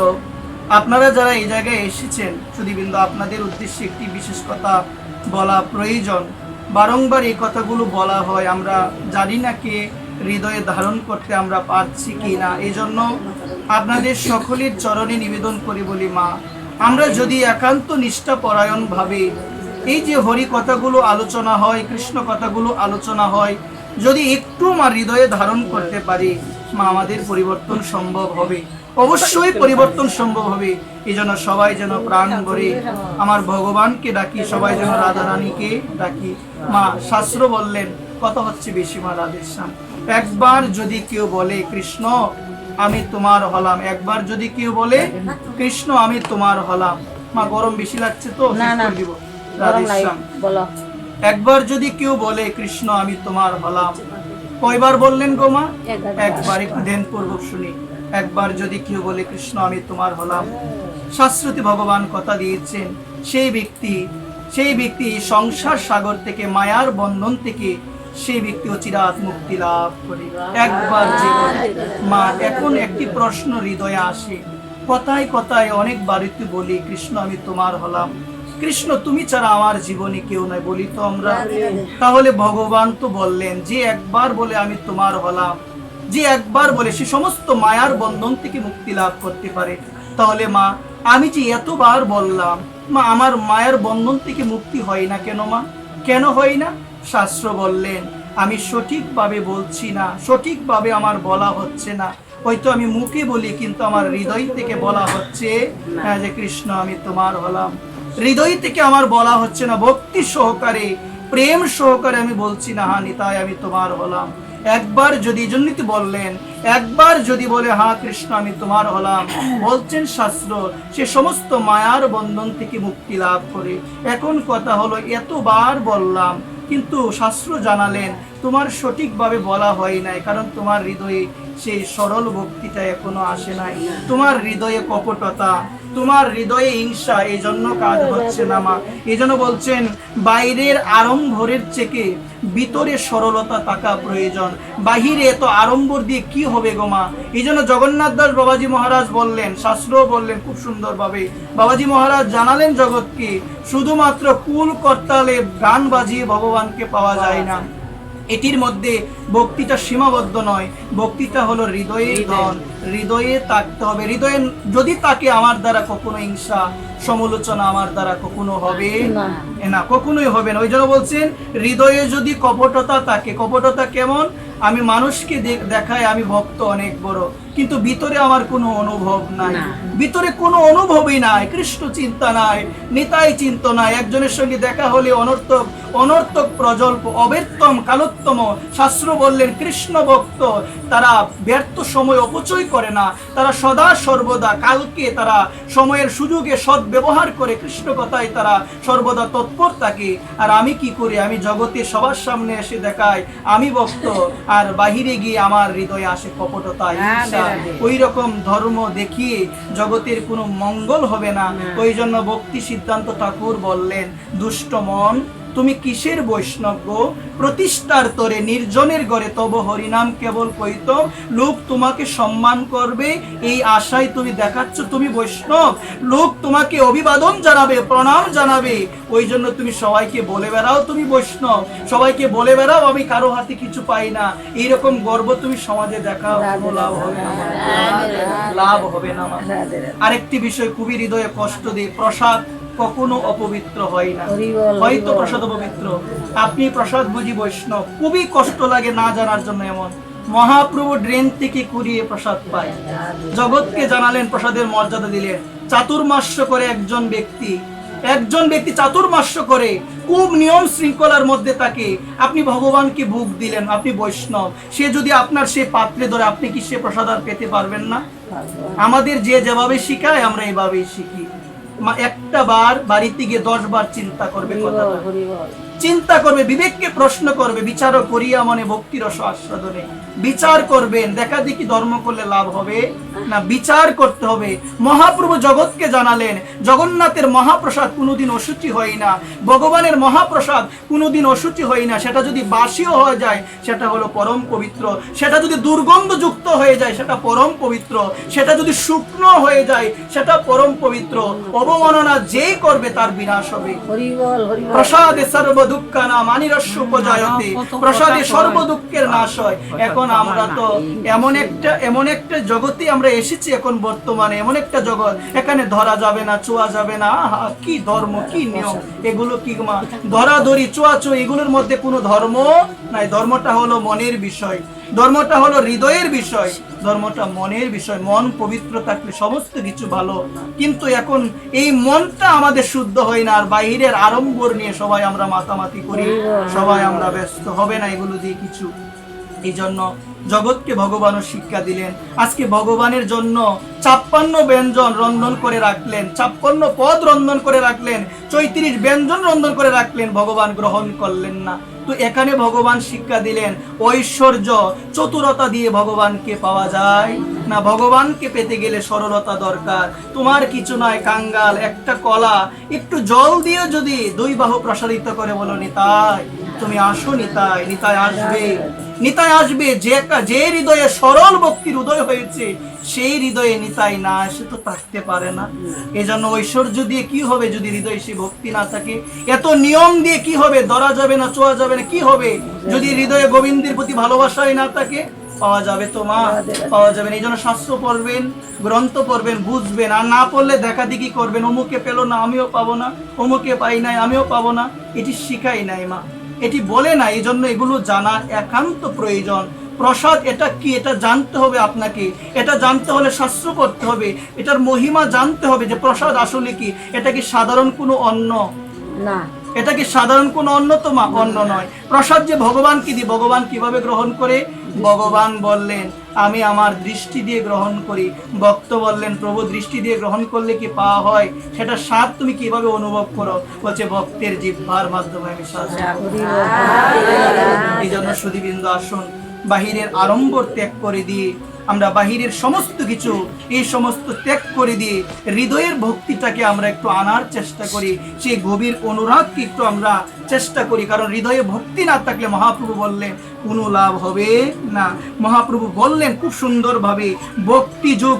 আপনারা যারা এই জায়গায় এসেছেন, সুধীবৃন্দ আপনাদের উদ্দেশ্যে একটি বিশেষ কথা বলা প্রয়োজন। বারংবার এই কথাগুলো বলা হয়, আমরা জানি না কে হৃদয়ে ধারণ করতে আমরা পারছি কি না। এই জন্য আপনাদের সকলের চরণে নিবেদন করে বলি মা, আমরা যদি একান্ত নিষ্ঠা পরায়ণ ভাবে এই যে হরি কথাগুলো আলোচনা হয়, কৃষ্ণ কথাগুলো আলোচনা হয়, যদি একটু মা হৃদয়ে ধারণ করতে পারি মা, আমাদের পরিবর্তন সম্ভব হবে, অবশ্যই পরিবর্তন সম্ভব হবে। এই জন্য সবাই যেন প্রাণ ভরে আমার ভগবানকে ডাকি, সবাই যেন রাধারানীকে ডাকি। মা শাস্ত্র বললেন কথা হচ্ছে বেশি মা রাধেশ্যাম। একবার যদি কেউ বলে কৃষ্ণ আমি তোমার হলাম, একবার যদি কেউ বলে কৃষ্ণ আমি তোমার হলাম। মা গরম বেশি লাগছে তো দিব রাধেশ্যাম। একবার যদি কেউ বলে কৃষ্ণ আমি তোমার হলাম, কয়বার বললেন গো মা? একবার। একটু ধ্যানপূর্বক শুনি। একবার যদি কেউ বলে কৃষ্ণ আমি তোমার হলাম, শাস্ত্রতে ভগবান কথা দিয়েছেন সেই ব্যক্তি সংসার সাগর থেকে, মায়ার বন্ধন থেকে সেই ব্যক্তি চিরাত মুক্তি লাভ করে। একবার জীবন মা। এখন একটি প্রশ্ন হৃদয়ে আসে, কথায় কথায় অনেক বাড়িতে বলি কৃষ্ণ আমি তোমার হলাম, কৃষ্ণ তুমি ছাড়া আমার জীবনে কেউ নাই, বলি তো আমরা। তাহলে ভগবান তো বললেন যে একবার বলে আমি তোমার হলাম, যে একবার বলে সে সমস্ত মায়ার বন্ধন থেকে মুক্তি লাভ করতে পারে। তাহলে মা, আমি যে এতবার বললাম, মা আমার মায়ের বন্ধন থেকে মুক্তি হয় না কেন মা? কেন হয় না? শাস্ত্র বললেন আমি সঠিকভাবে বলছি না, সঠিকভাবে আমার বলা হচ্ছে না। হয়তো আমি মুখে বলি কিন্তু আমার হৃদয় থেকে বলা হচ্ছে হ্যাঁ যে কৃষ্ণ আমি তোমার হলাম। হৃদয় থেকে আমার বলা হচ্ছে না, ভক্তি সহকারে প্রেম সহকারে আমি বলছি না হ্যাঁ নিতাই আমি তোমার হলাম। একবার যদি, এই জন্যই তো বললেন একবার যদি বলে হ্যাঁ কৃষ্ণ আমি তোমার হলাম, বলছেন শাস্ত্র সে সমস্ত মায়ার বন্ধন থেকে মুক্তি লাভ করে। এখন কথা হলো এতবার বললাম কিন্তু শাস্ত্র জানালেন তোমার সঠিকভাবে বলা হয় নাই, কারণ তোমার হৃদয়ে সেই সরল ভক্তিটা এখনো আসে নাই, তোমার হৃদয়ে কপটতা, তোমার হৃদয়ে হিংসা, এই জন্য কাজ হচ্ছে না মা। এই জন্য বলছেন বাইরের আড়ম্বরের থেকে ভিতরে সরলতা থাকা প্রয়োজন। বাহিরে এত আড়ম্বর দিয়ে কি হবে গো মা? এই জন্য জগন্নাথ দাস বাবাজি মহারাজ বললেন, শাস্ত্র বললেন খুব সুন্দরভাবে, বাবাজি মহারাজ জানালেন জগৎকে শুধুমাত্র কুল করতালে গান বাজিয়ে ভগবানকে পাওয়া যায় না। এটির মধ্যে ভক্তিটা সীমাবদ্ধ নয়, ভক্তিটা হলো হৃদয়ে ধন, হৃদয়ে থাকতে হবে। হৃদয়ে যদি তাকে আমার দ্বারা কখনো হিংসা সমালোচনা আমার দ্বারা কখনো হবে না, কখনোই হবে না। ওই জন্য বলছেন হৃদয়ে যদি কপটতা থাকে, কপটতা কেমন? আমি মানুষকে দেখায় আমি ভক্ত অনেক বড়, কিন্তু ভিতরে আমার কোনো অনুভব নাই, ভিতরে কোনো অনুভবই নাই, কৃষ্ণ চিন্তা নাই, নিতাই চিন্তা নাই। একজনের সঙ্গে দেখা হলে অনর্থক অনর্থক প্রজল্প অব্যর্থম কালোত্তম। শাস্ত্র বললেন কৃষ্ণ ভক্ত তারা ব্যর্থ সময় অপচয় করে না, তারা সদা সর্বদা কালকে তারা সময়ের সুযোগে সৎ ব্যবহার করে কৃষ্ণ কথায় তারা সর্বদা তৎপর থাকে। আর আমি কি করি? আমি জগতে সবার সামনে এসে দেখাই আমি ভক্ত, আর বাহিরে গিয়ে আমার হৃদয়ে আসে কপটতা, হিংসা। ওই রকম ধর্ম দেখিয়ে জগতের কোনো মঙ্গল হবে না। ওই জন্য ভক্তি সিদ্ধান্ত ঠাকুর বললেন দুষ্ট মন তুমি কিসের বৈষ্ণব? প্রতিষ্ঠার তরে নির্জনের ঘরে তব হরিনাম কেবল কইত, লোক তোমাকে সম্মান করবে এই আশায় তুমি দেখাচ্ছ তুমি বৈষ্ণব, লোক তোমাকে অভিবাদন জানাবে, প্রণাম জানাবে, ওই জন্য তুমি সবাইকে বলে বেড়াও তুমি বৈষ্ণব, সবাইকে বলে বেড়াও আমি কারো হাতে কিছু পাই না, এইরকম গর্ব তুমি সমাজে দেখাও, কোনো লাভ হবে না, লাভ হবে না। আরেকটি বিষয় খুবই হৃদয়ে কষ্ট দিয়ে, প্রসাদ কখনো অপবিত্র হয় না, হয়তো প্রসাদ অপবিত্র, আপনি প্রসাদ বুঝি বৈষ্ণব, খুবই কষ্ট লাগে না জানার জন্য। এমন মহাপ্রভু ড্রেন থেকে কুড়িয়ে প্রসাদ পায়, জগৎকে জানালেন, প্রসাদের মর্যাদা দিলেন। চাতুর্মাস্য করে একজন ব্যক্তি চাতুর্মাস্য করে খুব নিয়ম শৃঙ্খলার মধ্যে থাকে, আপনি ভগবানকে ভোগ দিলেন, আপনি বৈষ্ণব, সে যদি আপনার সে পাত্রে ধরে আপনি কি সে প্রসাদ আর পেতে পারবেন না? আমাদের যে যেভাবে শিখায় আমরা এভাবেই শিখি। একটা বার বাড়িতে গিয়ে 10 বার চিন্তা করবে, চিন্তা করবে, বিবেককে প্রশ্ন করবে, বিচার করিয়া মনে ভক্তি রস আস্বাদনে বিচার করবেন। দেখা দেখি ধর্ম করলে লাভ হবে না, বিচার করতে হবে। মহাপ্রভু জগৎকে জানালেন জগন্নাথের মহাপ্রসাদ কোনোদিন অশুচি হয় না, ভগবানের মহাপ্রসাদ কোনোদিন অশুচি হয় না। সেটা যদি বাসিও হয়ে যায় সেটা হলো পরম পবিত্র, সেটা যদি দুর্গন্ধযুক্ত হয়ে যায় সেটা পরম পবিত্র, সেটা যদি শুকনো হয়ে যায় সেটা পরম পবিত্র। অবমাননা যেই করবে তার বিনাশ হবে। প্রসাদে সর্ব দুঃখ না মানিরস্য উপজায়তে, প্রসাদে সর্ব দুঃখের নাশ হয়। এখন আমরা তো এমন একটা জগতে আমরা এসেছি, এখন বর্তমানে এমন একটা জগৎ, এখানে ধরা যাবে না, ছোঁয়া যাবে না। কি ধর্ম, কি নিয়ম, এগুলো কি ধরাধরি ছোঁয়াছুঁই, এগুলোর মধ্যে কোনো ধর্ম নাই। ধর্মটা হলো মনের বিষয়, ধর্মটা হলো হৃদয়ের বিষয়, ধর্মটা মনের বিষয়। মন পবিত্র থাকলে সমস্ত কিছু ভালো, কিন্তু এখন এই মনটা আমাদের শুদ্ধ হয় না, আর বাহিরের আড়ম্বর নিয়ে সবাই আমরা মাতামাতি করি, সবাই আমরা ব্যস্ত, হবে না এগুলো দিয়ে কিছু। এই জন্য জগৎকে ভগবানও শিক্ষা দিলেন। আজকে ভগবানের জন্য 56 ব্যঞ্জন রন্ধন করে রাখলেন, 56 পদ রন্ধন করে রাখলেন, 34 ব্যঞ্জন রন্ধন করে রাখলেন, ভগবান গ্রহণ করলেন না। তো এখানে ভগবান শিক্ষা দিলেন ঐশ্বর্য চতুরতা দিয়ে ভগবানকে পাওয়া যায় না, ভগবানকে পেতে গেলে সরলতা দরকার। তোমার কিছু নয়, কাঙ্গাল একটা কলা একটু জল দিয়ে যদি 2 বাহু প্রসারিত করে বলো নিতাই, তুমি আসো নিতাই, নিতাই আসবে, নিতাই আসবে। যে হৃদয়ে সরল ভক্তির উদয় হয়েছে সেই হৃদয়ে নিতাই না আসে তো থাকতে পারে না। এজন্য ঐশ্বর্য দিয়ে কি হবে যদি হৃদয়ে সেই ভক্তি না থাকে? এত নিয়ম দিয়ে কি হবে? ধরা যাবে না, ছোঁয়া যাবে না, কি হবে যদি হৃদয়ে গোবিন্দের প্রতি ভালোবাসাই না থাকে? পাওয়া যাবে তো মা? পাওয়া যাবে না। এই জন্য শাস্ত্র পড়বেন, গ্রন্থ পড়বেন, বুঝবেন। আর না পড়লে দেখা দেখি করবেন, অমুকে পেলো না আমিও পাবো না, অমুকে পাই নাই আমিও পাবো না। এটি শিখাই নাই মা, এটি বলে না। এই জন্য এগুলো জানা একান্ত প্রয়োজন। প্রসাদ এটা কি এটা জানতে হবে আপনাকে। এটা জানতে হলে শাস্ত্র পড়তে হবে, এটার মহিমা জানতে হবে যে প্রসাদ আসলে কি। এটা কি সাধারণ কোনো অন্ন না, এটা কি সাধারণ কোনো অন্ন তো মা? অন্ন নয়। প্রসাদ যে ভগবান কি দিয়ে, ভগবান কিভাবে গ্রহণ করে? ভগবান বললেন আমি আমার দৃষ্টি দিয়ে গ্রহণ করি। ভক্ত বললেন প্রভু দৃষ্টি দিয়ে গ্রহণ করলে কি পাওয়া হয়? সেটা স্বাদ তুমি কিভাবে অনুভব করো? বলছে ভক্তের জিহ্বার মাধ্যমে আমি স্বাদ। এই জন্য সুধীবৃন্দ আসুন, বাহিরের আড়ম্বর ত্যাগ করে দিয়ে আমরা বাহিরের সমস্ত কিছু এই সমস্ত ত্যাগ করে দিয়ে হৃদয়ের ভক্তিটাকে আমরা একটু আনার চেষ্টা করি, সেই গভীর অনুরাগকে একটু আমরা চেষ্টা করি। কারণ হৃদয়ে ভক্তি না থাকলে মহাপ্রভু বললেন কোনো লাভ হবে না। মহাপ্রভু বললেন খুব সুন্দরভাবে, ভক্তি যোগ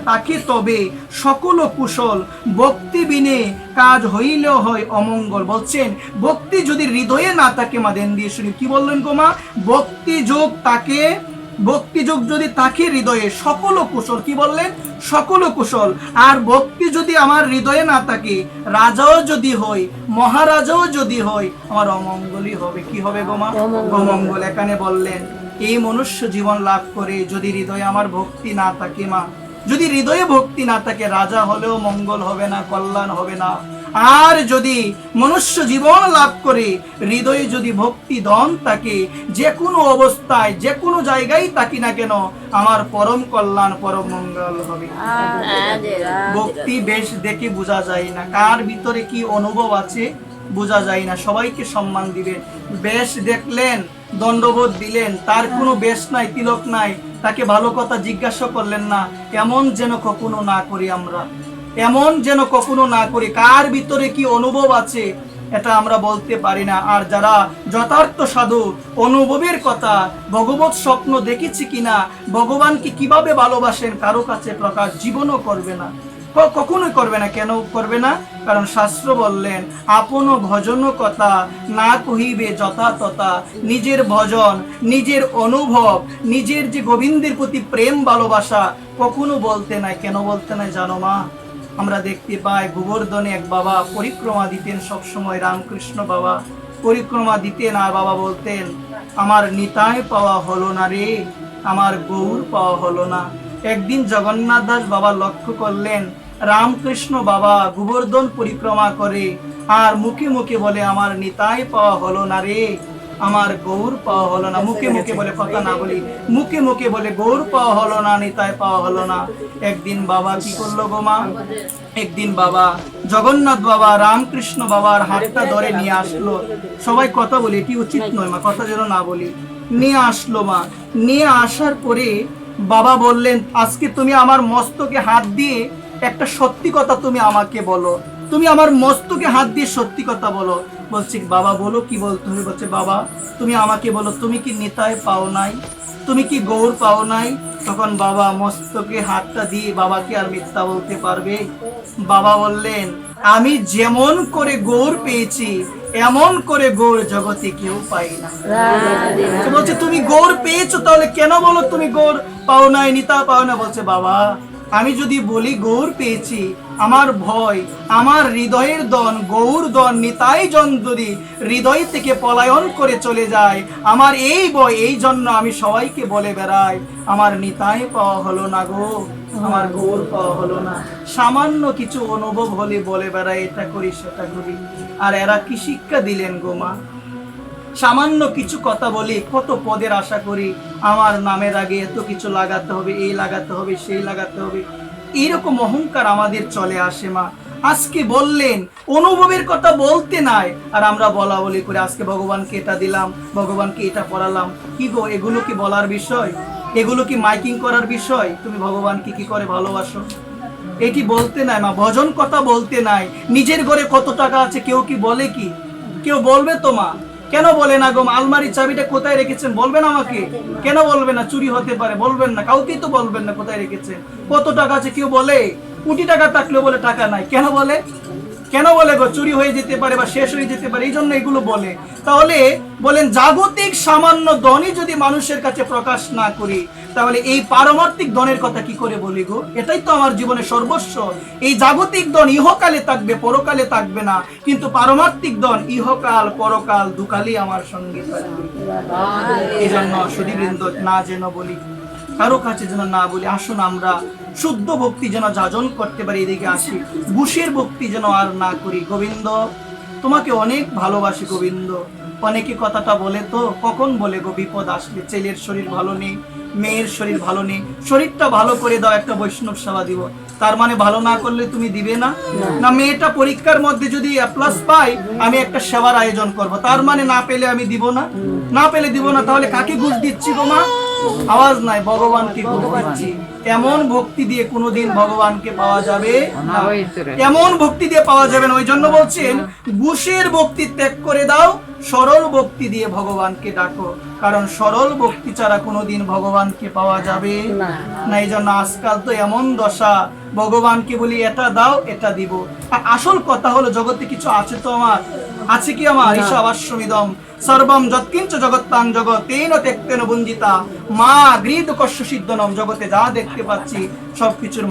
তাকে তবে সকল কুশল, ভক্তি বিনে কাজ হইলেও হয় অমঙ্গল। বলছেন ভক্তি যদি হৃদয়ে না থাকে, মা দেন দিয়ে শুনি কি বললেন গো মা? ভক্তি যোগ তাকে, ভক্তি যোগ যদি তাকে হৃদয়ে সকল কুশল, কি বললেন? সকল কুশল। আর ভক্তি যদি আমার হৃদয়ে না থাকে, রাজাও যদি হই, মহারাজাও যদি হই, আমার অমঙ্গলই হবে। কি হবে গো মা? অমঙ্গল। এখানে বললেন এই মনুষ্য জীবন লাভ করে যদি হৃদয়ে আমার ভক্তি না থাকে মা, যদি হৃদয়ে ভক্তি না থাকে, রাজা হলেও মঙ্গল হবে না, কল্যাণ হবে না। আর যদি মনুষ্য জীবন লাভ করে হৃদয়ে যদি ভক্তি ধন থাকে, যে কোনো অবস্থায় যে কোনো জায়গায় থাকি না কেন, আমার পরম কল্যাণ পরম মঙ্গল হবে। ভক্তি বেশ দেখে বোঝা যায় না, কার ভিতরে কি অনুভব আছে বোঝা যায় না। সবাইকে সম্মান দিবেন, বেশ দেখলেন, দণ্ডবোধ দিলেন, তার কোনো বেশ নাই, তিলক নাই, তাকে ভালো কথা জিজ্ঞাসা করলেন না, এমন যেন কখনো না করি আমরা, এমন যেন কখনো না করি। কার ভিতরে কি অনুভব আছে এটা আমরা বলতে পারি না। আর যারা যথার্থ সাধু, অনুভবের কথা, ভগবত স্বপ্ন দেখেছি কিনা, ভগবানকে কিভাবে ভালোবাসেন, কারো কাছে প্রকাশ জীবনও করবে না, কখনোই করবে না। কেন করবে না? কারণ শাস্ত্র বললেন আপন ভজন কথা না কহিবে যথা তথা। নিজের ভজন, নিজের অনুভব, নিজের যে গোবিন্দের প্রতি প্রেম ভালোবাসা কখনো বলতে নাই। কেন বলতে নাই জানো মা? আমরা দেখতে পাই গোবর্ধনে এক বাবা পরিক্রমা দিতেন সবসময়, রামকৃষ্ণ বাবা পরিক্রমা দিতেন। আর বাবা বলতেন আমার নিতাই পাওয়া হলো না রে, আমার গৌর পাওয়া হলো না। একদিন জগন্নাথ দাস বাবা লক্ষ্য করলেন রামকৃষ্ণ বাবা গোবর্ধন পরিক্রমা করে আর মুখে মুখে বলে আমার নিতাই পাওয়া হলো না রে, আমার গৌর পাওয়া হলো না। মুখে মুখে বলে, কথা না বলি, মুখে মুখে বলে গৌর পাওয়া হলো না, নিতাই পাওয়া হলো না। একদিন বাবা কি করলো গো মা? একদিন বাবা জগন্নাথ বাবা রামকৃষ্ণ বাবার হাতটা ধরে নিয়ে আসলো। সবাই কথা বলি, এটি উচিত নয় মা, কথা যেন না বলি। নিয়ে আসলো মা, নিয়ে আসার পরে বাবা বললেন আজকে তুমি আমার মস্তকে হাত দিয়ে একটা সত্যি কথা তুমি আমাকে বলো, তুমি আমার মস্তকে হাত দিয়ে সত্যি কথা বলো। বলছি বাবা বলো কি বলতে হবে? বলছে বাবা তুমি আমাকে বলো তুমি কি নিতাই পাও নাই, তুমি কি গৌর পাও নাই? তখন বাবা মস্তকে হাতটা দিয়ে বাবাকে আর মিথ্যা বলতে পারবে? বাবা বললেন আমি যেমন করে গৌর পেয়েছি এমন করে গৌর জগতে কেউ পাই না। বলছে তুমি গৌর পেয়েছো তাহলে কেন বলো তুমি গৌর পাও নাই, নিতা পাও না? বলছে বাবা আমি যদি বলি গৌর পেয়েছি, আমার ভয় আমার হৃদয়ের দন গৌর দন নিতাই জন যদি হৃদয় থেকে পলায়ন করে চলে যায়, আমার এই ভয়, এই জন্য আমি সবাইকে বলে বেড়াই আমার নিতাই পাওয়া হলো না গো, আমার গৌর পাওয়া হলো না। সামান্য কিছু অনুভব হলে বলে বেড়াই এটা করি সেটা করি। আর এরা কি শিক্ষা দিলেন গো মা? সামান্য কিছু কথা বলি কত পদের আশা করি, আমার নামের আগে এত কিছু লাগাতে হবে, এই লাগাতে হবে, সেই লাগাতে হবে, এইরকম অহংকার আমাদের চলে আসে মা। আজকে বললেন অনুভবের কথা বলতে নাই, আর আমরা বলা বলি করে আজকে ভগবানকে এটা দিলাম, ভগবানকে এটা পড়ালাম। কি গো এগুলো কি বলার বিষয়? এগুলো কি মাইকিং করার বিষয়? তুমি ভগবানকে কি করে ভালোবাসো এটি বলতে নাই মা। ভজন কথা বলতে নাই। নিজের ঘরে কত টাকা আছে কেউ কি বলে? কি কেউ বলবে তো মা? কেন বলে না গো? আলমারির চাবিটা কোথায় রেখেছেন বলবেন আমাকে? কেন বলবেন না? চুরি হতে পারে, বলবেন না? কাউকেই তো বলবেন না কোথায় রেখেছেন। কত টাকা আছে কেউ বলে? কোটি টাকা থাকলেও বলে টাকা নাই। কেন বলে? কেন বলে গো? চুরি হয়ে যেতে পারে বা শেষ হয়ে যেতে পারে, এই জন্য এগুলো বলে। তাহলে বলেন জাগতিক সামান্য ধনই যদি মানুষের কাছে প্রকাশ না করি, তাহলে এই পারমার্থিক ধনের কথা কি করে বলি গো? এটাই তো আমার জীবনের সর্বস্ব। এই জাগতিক ধন ইহকালে থাকবে, পরকালে থাকবে না, কিন্তু পারমার্থিক ধন ইহকাল পরকাল দুকালই আমার সঙ্গে থাকবে। এই জন্য সুধীবৃন্দ, না যেন বলি, কারো কাছে যেন না বলি। আসুন আমরা শুদ্ধ ভক্তি যেন যাজন করতে পারি। এদিকে আসি, ঘুষের ভক্তি যেন আর না করি। গোবিন্দ, তোমাকে অনেক ভালোবাসি গোবিন্দ। অনেকে কথাটা বলে, তো কখন বলে গো? বিপদ আসলে, ছেলের শরীর ভালো নেই, মেয়ের শরীর ভালো নেই, শরীরটা ভালো করে দাও, একটা বৈষ্ণব সেবা দিব। তার মানে ভালো না করলে তুমি দিবে না? না, মেয়েটা পরীক্ষার মধ্যে যদি এ প্লাস পাই, আমি একটা সেবার আয়োজন করব, তার মানে না পেলে আমি দিব না? না পেলে দিব না। তাহলে কাকে ঘুষ দিচ্ছি গো মা? আওয়াজ নাই, ভগবানকে ঘুষ দিচ্ছি। এমন ভক্তি দিয়ে কোনোদিন ভগবানকে পাওয়া যাবে না। এমন ভক্তি দিয়ে পাওয়া যাবে না। ওই জন্য বলছেন, ঘুষের ভক্তি ত্যাগ করে দাও, সরল ভক্তি দিয়ে ভগবানকে ডাকো। কারণ সরল ভক্তি ছাড়া কোনোদিন ভগবানকে পাওয়া যাবে না। এই জন্য আজকাল তো এমন দশা, ভগবানকে বলি এটা দাও, এটা দিব। আর আসল কথা হলো, জগতে কিছু আছে তো আমার? আছে কি আমার? ঈশাবাস্যমিদম সর্বম যৎকিঞ্চ জগত্তাং জগতেন তেক্তেন বঞ্জিতা মা গৃহীত কস্য সিদ্ধনম। জগতে যা দেখতে পাচ্ছি সবকিছুর